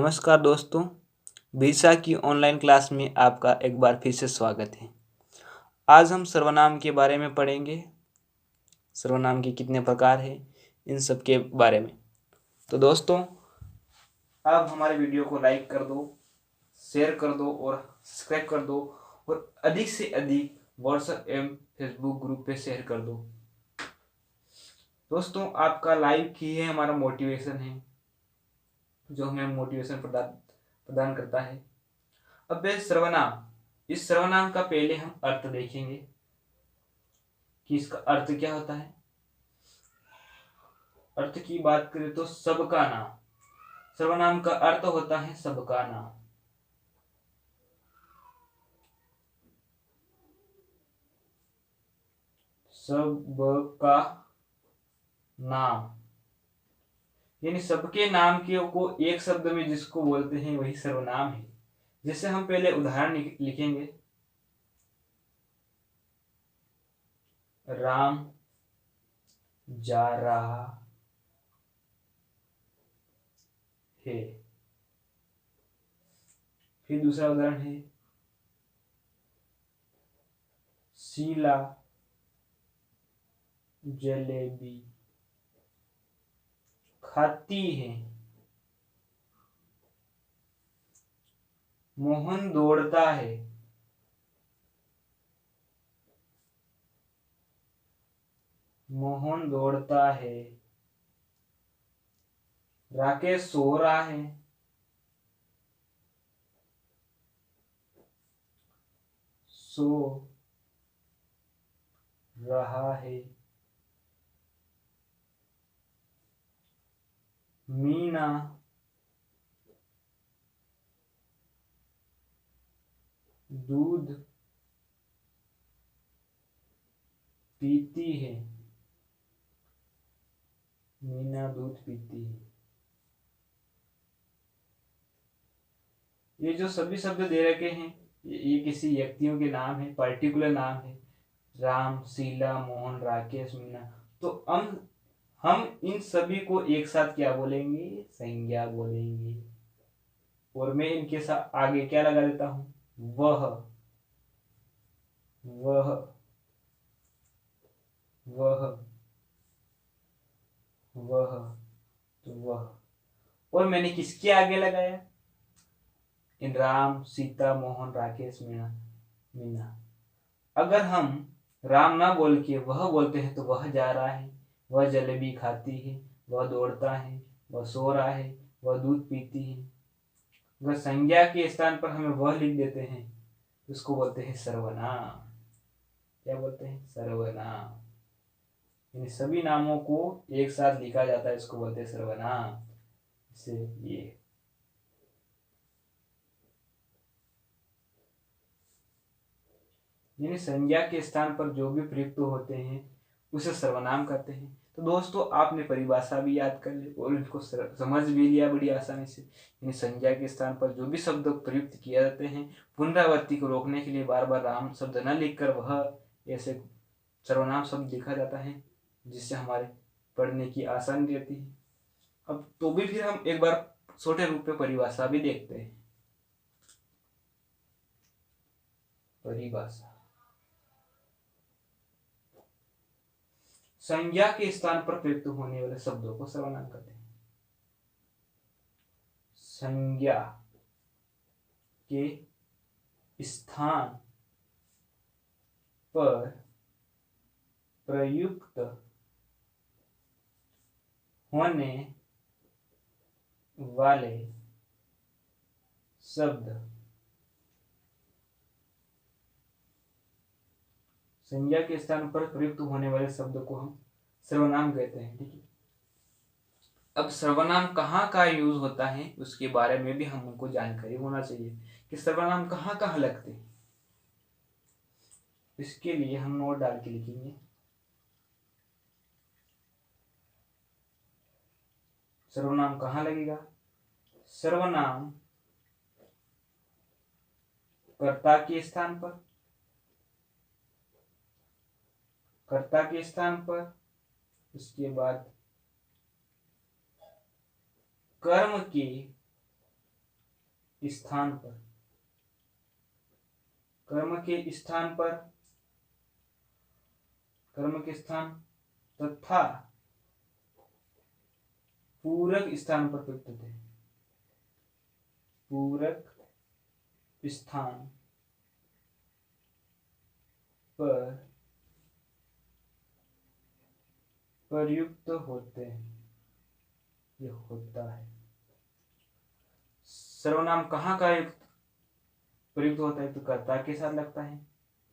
नमस्कार दोस्तों, बिरसा की ऑनलाइन क्लास में आपका एक बार फिर से स्वागत है। आज हम सर्वनाम के बारे में पढ़ेंगे। सर्वनाम के कितने प्रकार हैं, इन सब के बारे में। तो दोस्तों, आप हमारे वीडियो को लाइक कर दो, शेयर कर दो और सब्सक्राइब कर दो और अधिक से अधिक व्हाट्सएप एवं फेसबुक ग्रुप पे शेयर कर दो। दोस्तों, आपका लाइक ही है हमारा मोटिवेशन है, जो हमें मोटिवेशन प्रदान करता है। अब सर्वनाम, इस सर्वनाम का पहले हम अर्थ देखेंगे कि इसका अर्थ क्या होता है। अर्थ की बात करें तो सबका नाम, सर्वनाम का अर्थ होता है सबका नाम। सबका नाम यानी सबके नाम के को एक शब्द में जिसको बोलते हैं वही सर्वनाम है। जैसे हम पहले उदाहरण लिखेंगे, राम जा रहा है। फिर दूसरा उदाहरण है, शीला जलेबी खाती है। मोहन दौड़ता है। मोहन दौड़ता है। राकेश सो रहा है। सो रहा है। मीना दूध पीती है। मीना दूध पीती है। ये जो सभी शब्द दे रखे हैं, ये किसी व्यक्तियों के नाम है, पर्टिकुलर नाम है। राम, शीला, मोहन, राकेश, मीना। तो हम इन सभी को एक साथ क्या बोलेंगे? संज्ञा बोलेंगे। और मैं इनके साथ आगे क्या लगा देता हूं? वह, वह, वह, वह, तो वह। और मैंने किसके आगे लगाया? इन राम, सीता, मोहन, राकेश, मीना। अगर हम राम ना बोल के वह बोलते हैं तो वह जा रहा है, वह जलेबी खाती है, वह दौड़ता है, वह सो रहा है, वह दूध पीती है। अगर संज्ञा के स्थान पर हमें वह लिख देते हैं, उसको बोलते हैं सर्वनाम। क्या बोलते हैं? सर्वनाम। इन सभी नामों को एक साथ लिखा जाता है, इसको बोलते हैं सर्वनाम। इसे ये यानी संज्ञा के स्थान पर जो भी प्रयुक्त होते हैं उसे सर्वनाम कहते हैं। तो दोस्तों, आपने परिभाषा भी याद कर ली और इनको समझ भी लिया बड़ी आसानी से। यानी संज्ञा के स्थान पर जो भी शब्द प्रयुक्त किए जाते हैं, पुनरावृत्ति को रोकने के लिए बार बार राम शब्द न लिखकर वह ऐसे सर्वनाम शब्द लिखा जाता है, जिससे हमारे पढ़ने की आसानी रहती है। अब तो भी फिर हम एक बार छोटे रूप में परिभाषा भी देखते हैं। परिभाषा, संज्ञा के स्थान पर प्रयुक्त होने वाले शब्दों को सर्वनाम कहते हैं। संज्ञा के स्थान पर प्रयुक्त होने वाले शब्द, संज्ञा के स्थान पर प्रयुक्त होने वाले शब्द को हम सर्वनाम कहते हैं। ठीक है। अब सर्वनाम कहाँ का यूज होता है उसके बारे में भी हमको जानकारी होना चाहिए कि सर्वनाम कहाँ कहाँ लगते हैं। इसके लिए हम नोट डाल के लिखेंगे। सर्वनाम कहाँ लगेगा? सर्वनाम कर्ता के स्थान पर, कर्ता के स्थान पर, उसके बाद कर्म के स्थान पर, कर्म के स्थान पर, कर्म के स्थान तथा पूरक स्थान पर प्रयुक्त होते हैं। पूरक स्थान पर प्रयुक्त होते हैं, यह होता है। सर्वनाम कहाँ का प्रयुक्त होता है? तो कर्ता के साथ लगता है,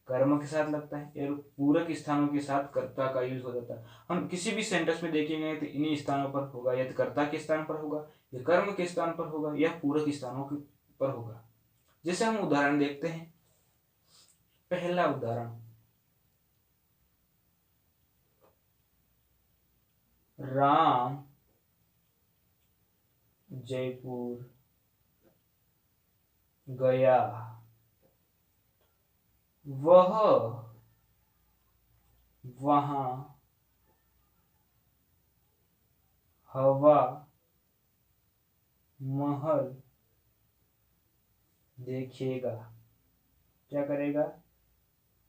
कर्म के साथ लगता है, या पूरक स्थानों के साथ कर्ता का यूज हो जाता है। हम किसी भी सेंटेंस में देखेंगे तो इन्हीं स्थानों पर होगा, या तो कर्ता के स्थान पर होगा, या कर्म के स्थान पर होगा, या पूरक स्थानों पर होगा। जैसे हम उदाहरण देखते हैं। पहला उदाहरण, राम जयपुर गया, वह वहां हवा महल देखेगा। क्या करेगा?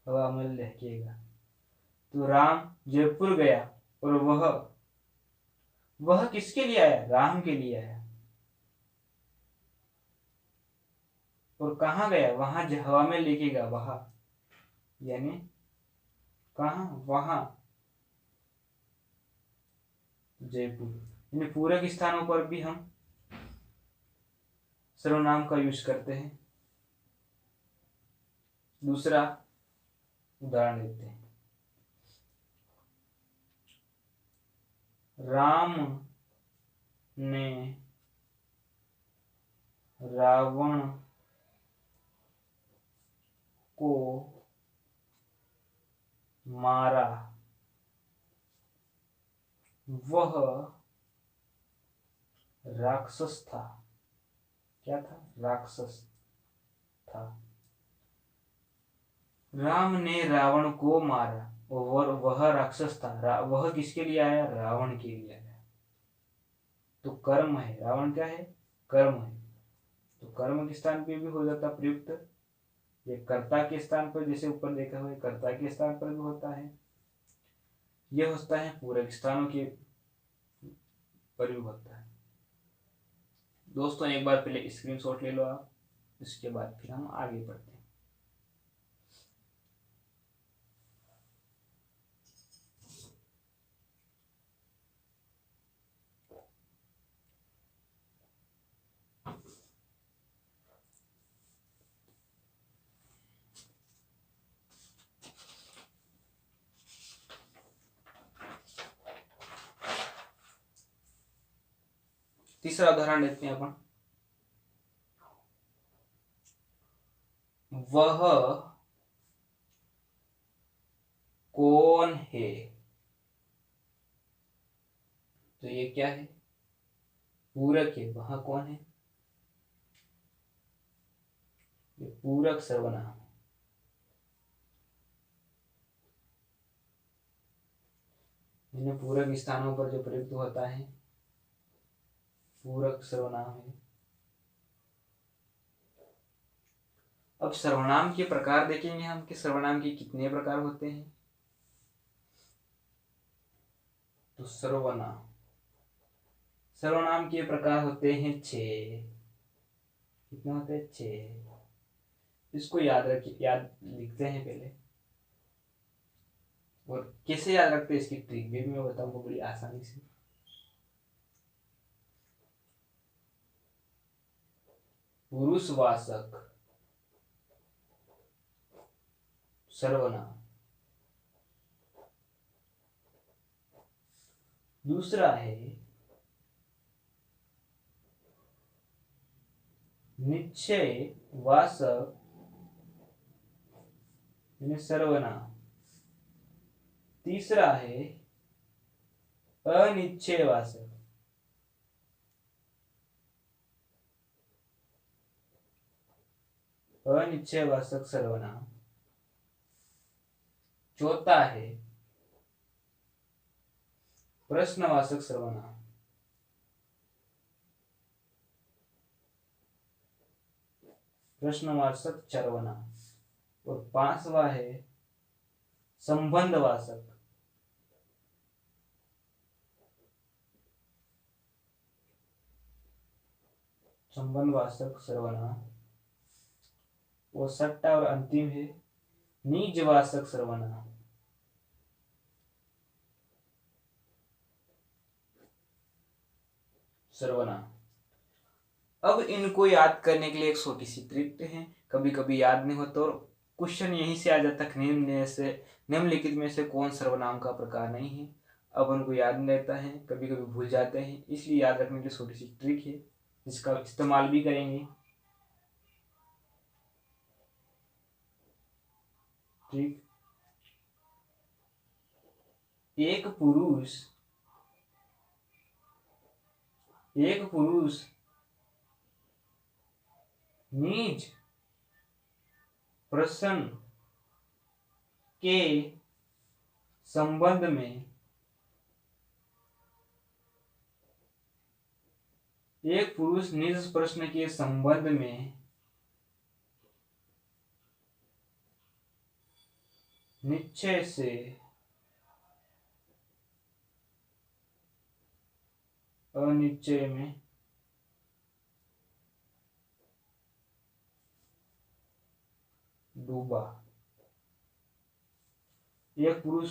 हवा महल देखेगा। तो राम जयपुर गया और वह किसके लिए आया? राम के लिए आया। और कहाँ गया? वहां हवा में लेकेगा, वहां यानी कहाँ? वहां जयपुर। यानी पूरक स्थानों पर भी हम सर्वनाम का यूज करते हैं। दूसरा उदाहरण लेते हैं। राम ने रावण को मारा, वह राक्षस था। क्या था? राक्षस था। राम ने रावण को मारा और वह राक्षस था। वह किसके लिए आया? रावण के लिए आया। तो कर्म है, रावण क्या है? कर्म है। तो कर्म के स्थान पे भी हो जाता प्रयुक्त। ये कर्ता के स्थान पर, जैसे ऊपर देखा हुआ है, कर्ता के स्थान पर भी होता है। यह होता है पूरक स्थानों के प्रयोग होता है। दोस्तों एक बार पहले स्क्रीनशॉट ले लो आप, इसके बाद फिर हम आगे बढ़ते हैं। तीसरा उदाहरण लेते हैं अपन। वह कौन है? तो ये क्या है? पूरक है। वह कौन है? ये पूरक सर्वनाम। इन्हें पूरक स्थानों पर जो प्रयुक्त होता है पूरक सर्वनाम है। अब सर्वनाम के प्रकार देखेंगे हम कि सर्वनाम के कितने प्रकार होते हैं। तो सर्वनाम के प्रकार होते हैं 6। कितने होते हैं? 6। इसको याद रखिए, याद लिखते हैं पहले। और कैसे याद रखते हैं इसकी ट्रिक भी मैं बताऊंगा बड़ी आसानी से। पुरुषवाचक सर्वनाम। दूसरा है निश्चयवाचक सर्वनाम। तीसरा है अनिश्चयवाचक। अनिश्चयवाचक सर्वनाम। चौथा है प्रश्नवाचक सर्वनाम। प्रश्नवाचक सर्वनाम। और 5वां है संबंधवाचक। संबंधवाचक सर्वनाम। और 6वां और अंतिम है निजवाचक सर्वनाम। अब इनको याद करने के लिए एक छोटी सी ट्रिक है। कभी कभी याद नहीं होता और क्वेश्चन यहीं से आ जाता है, निम्नलिखित में से कौन सर्वनाम का प्रकार नहीं है। अब उनको याद नहीं रहता है, कभी कभी भूल जाते हैं, इसलिए याद रखने के लिए छोटी सी ट्रिक है जिसका इस्तेमाल भी करेंगे। ट्रिक, एक पुरुष निज प्रश्न के संबंध में एक पुरुष निज प्रश्न के संबंध में निश्चय से अनिश्चय में डूबा। एक पुरुष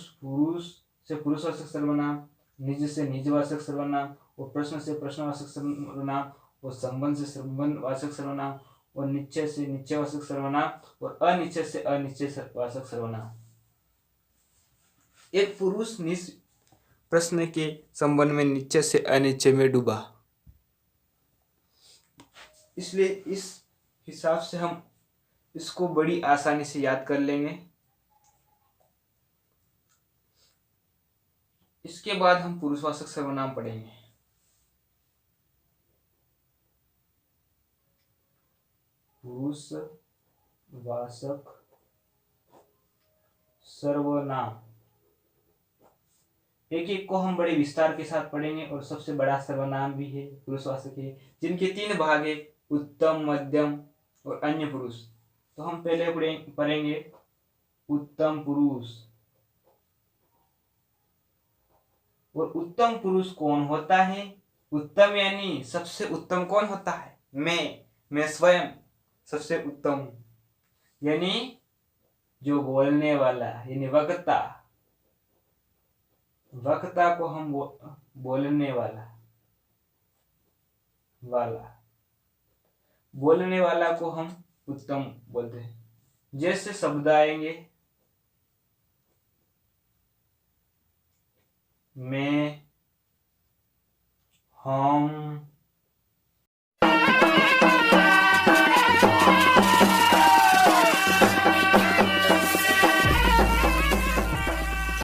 से पुरुषवाचक सर्वनाम, निज से निजवाचक सर्वनाम, और प्रश्न से प्रश्नवाचक सर्वनाम, और संबंध से संबंधवाचक सर्वनाम, और निश्चय से निश्चयवाचक सर्वनाम, और अनिश्चय से अनिश्चयवाचक सर्वनाम। एक पुरुष निज प्रश्न के संबंध में निश्चय से अनिश्चय में डूबा। इसलिए इस हिसाब से हम इसको बड़ी आसानी से याद कर लेंगे। इसके बाद हम पुरुषवाचक सर्वनाम पढ़ेंगे। पुरुषवाचक सर्वनाम एक एक को हम बड़े विस्तार के साथ पढ़ेंगे, और सबसे बड़ा सर्वनाम भी है पुरुषवाचक है, जिनके 3 भाग है, उत्तम, मध्यम और अन्य पुरुष। तो हम पहले पढ़ेंगे उत्तम पुरुष। और उत्तम पुरुष कौन होता है? उत्तम यानी सबसे उत्तम कौन होता है? मैं स्वयं सबसे उत्तम, यानी जो बोलने वाला, यानी वक्ता को हम बोलने वाला को हम उत्तम बोलते हैं। जैसे शब्द आएंगे, मैं, हम,